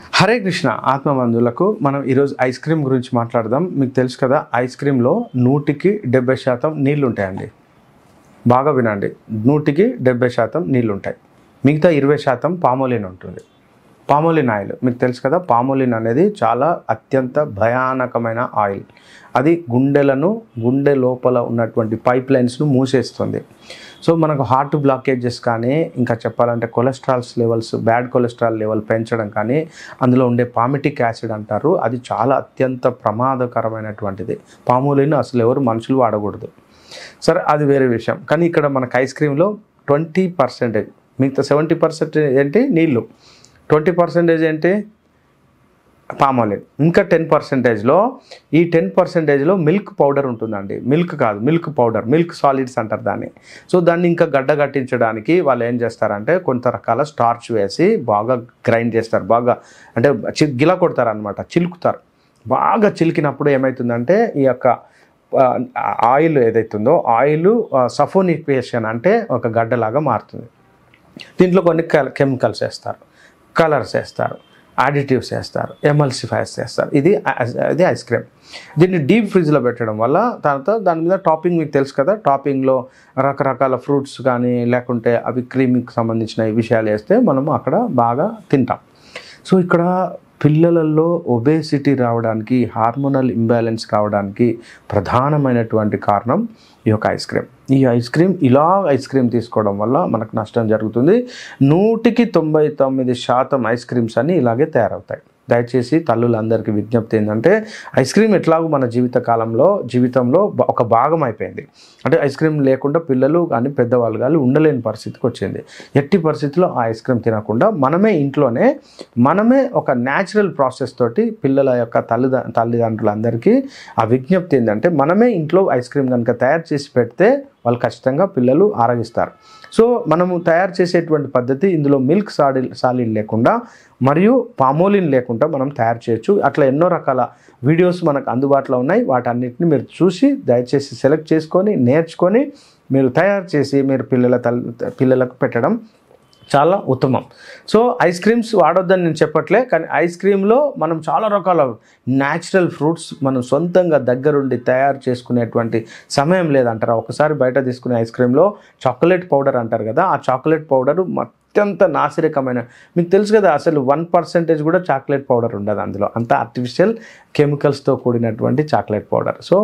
హరే కృష్ణ ఆత్మబంధువులకు మనం ఈరోజు ice cream గురించి మాట్లాడదాం. మీకు తెలుసు కదా, ఐస్ క్రీమ్లో 100% నీళ్ళు ఉంటాయండి. బాగా వినండి, 100% నీళ్ళు ఉంటాయి. మిగతా 20% పామోలిన్ ఉంటుంది. పామోలిన్ ఆయిల్ మీకు తెలుసు కదా, పామోలిన్ అనేది చాలా అత్యంత భయానకమైన ఆయిల్. అది గుండె లోపల ఉన్నటువంటి పైప్ లైన్స్ను మూసేస్తుంది. సో మనకు హార్ట్ బ్లాకేజెస్ కానీ, ఇంకా చెప్పాలంటే బ్యాడ్ కొలెస్ట్రాల్ లెవెల్ పెంచడం కానీ, అందులో ఉండే పామిటిక్ యాసిడ్ అంటారు, అది చాలా అత్యంత ప్రమాదకరమైనటువంటిది. పామోలిన్ అసలు ఎవరు మనుషులు వాడకూడదు. సరే, అది వేరే విషయం. కానీ ఇక్కడ మనకు ఐస్ క్రీమ్లో 20%, మిగతా 70% ఏంటి నీళ్ళు, 20% ఏంటి పామోలిన్. ఇంకా 10%లో ఈ 10%లో మిల్క్ పౌడర్ ఉంటుందండి. మిల్క్ కాదు, మిల్క్ పౌడర్, మిల్క్ సాలిడ్స్ అంటారు దాన్ని. సో దాన్ని ఇంకా గడ్డగట్టించడానికి వాళ్ళు ఏం చేస్తారంటే కొంత రకాల స్టార్చ్ వేసి బాగా గ్రైండ్ చేస్తారు. బాగా అంటే గిల కొడతారు అనమాట, చిలుకుతారు. బాగా చిలికినప్పుడు ఏమవుతుందంటే ఈ యొక్క ఆయిల్ ఏదైతుందో ఆయిల్ సఫోనిఫికేషన్ అంటే ఒక గడ్డలాగా మారుతుంది. దీంట్లో కొన్ని కెమికల్స్ వేస్తారు, కలర్స్ వేస్తారు, అడిటివ్స్ వేస్తారు, ఎమల్సిఫైర్స్ చేస్తారు. ఇది ఐస్ క్రీమ్. దీన్ని డీప్ ఫ్రిడ్జ్లో పెట్టడం వల్ల తర్వాత దాని మీద టాపింగ్ మీకు తెలుసు కదా, టాపింగ్లో రకరకాల ఫ్రూట్స్ కానీ లేకుంటే అవి క్రీమ్కి సంబంధించిన విషయాలు వేస్తే మనము అక్కడ బాగా తింటాం. సో ఇక్కడ పిల్లలలో ఒబేసిటీ రావడానికి, హార్మోనల్ ఇంబ్యాలెన్స్ కావడానికి ప్రధానమైనటువంటి కారణం ఈ యొక్క ఐస్ క్రీమ్. ఈ ఐస్ క్రీమ్ తీసుకోవడం వల్ల మనకు నష్టం జరుగుతుంది. 199% ఐస్ క్రీమ్స్ అన్నీ ఇలాగే తయారవుతాయి. దయచేసి తల్లులందరికీ విజ్ఞప్తి ఏంటంటే, ఐస్ క్రీమ్ ఎట్లాగూ మన జీవితంలో ఒక భాగం అయిపోయింది. అంటే ఐస్ క్రీమ్ లేకుండా పిల్లలు కానీ పెద్దవాళ్ళు కానీ ఉండలేని పరిస్థితికి వచ్చింది. ఎట్టి పరిస్థితుల్లో ఆ ఐస్ క్రీమ్ తినకుండా మనమే ఒక న్యాచురల్ ప్రాసెస్ తోటి పిల్లల యొక్క తల్లిదండ్రులందరికీ ఆ విజ్ఞప్తి ఏంటంటే, మనమే ఇంట్లో ఐస్ క్రీమ్ కనుక తయారు చేసి పెడితే వాళ్ళు ఖచ్చితంగా పిల్లలు ఆరగిస్తారు. సో మనము తయారు చేసేటువంటి పద్ధతి, ఇందులో మిల్క్ సాలిడ్ లేకుండా మరియు పామోలిన్ లేకుండా మనం తయారు చేయొచ్చు. అట్లా ఎన్నో రకాల వీడియోస్ మనకు అందుబాటులో ఉన్నాయి. వాటన్నిటిని మీరు చూసి దయచేసి సెలెక్ట్ చేసుకొని నేర్చుకొని మీరు తయారు చేసి మీరు పిల్లలకు పెట్టడం చాలా ఉత్తమం. సో ఐస్ క్రీమ్స్ వాడొద్దని నేను చెప్పట్లే, కానీ ఐస్ క్రీమ్లో మనం చాలా రకాల న్యాచురల్ ఫ్రూట్స్ మనం సొంతంగా దగ్గరుండి తయారు చేసుకునేటువంటి సమయం లేదంటారా. ఒకసారి బయట తీసుకునే ఐస్ క్రీమ్లో చాక్లెట్ పౌడర్ అంటారు కదా, ఆ చాక్లెట్ పౌడరు అత్యంత నాసిరకమైన, మీకు తెలుసు కదా, అసలు 1% కూడా చాక్లెట్ పౌడర్ ఉండదు అందులో. అంత ఆర్టిఫిషియల్ కెమికల్స్తో కూడినటువంటి చాక్లెట్ పౌడర్. సో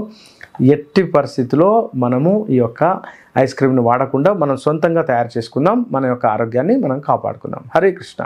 ఎట్టి పరిస్థితిలో మనము ఈ యొక్క ఐస్ క్రీమ్ని వాడకుండా మనం సొంతంగా తయారు చేసుకుందాం, మన యొక్క ఆరోగ్యాన్ని మనం కాపాడుకుందాం. హరే కృష్ణ.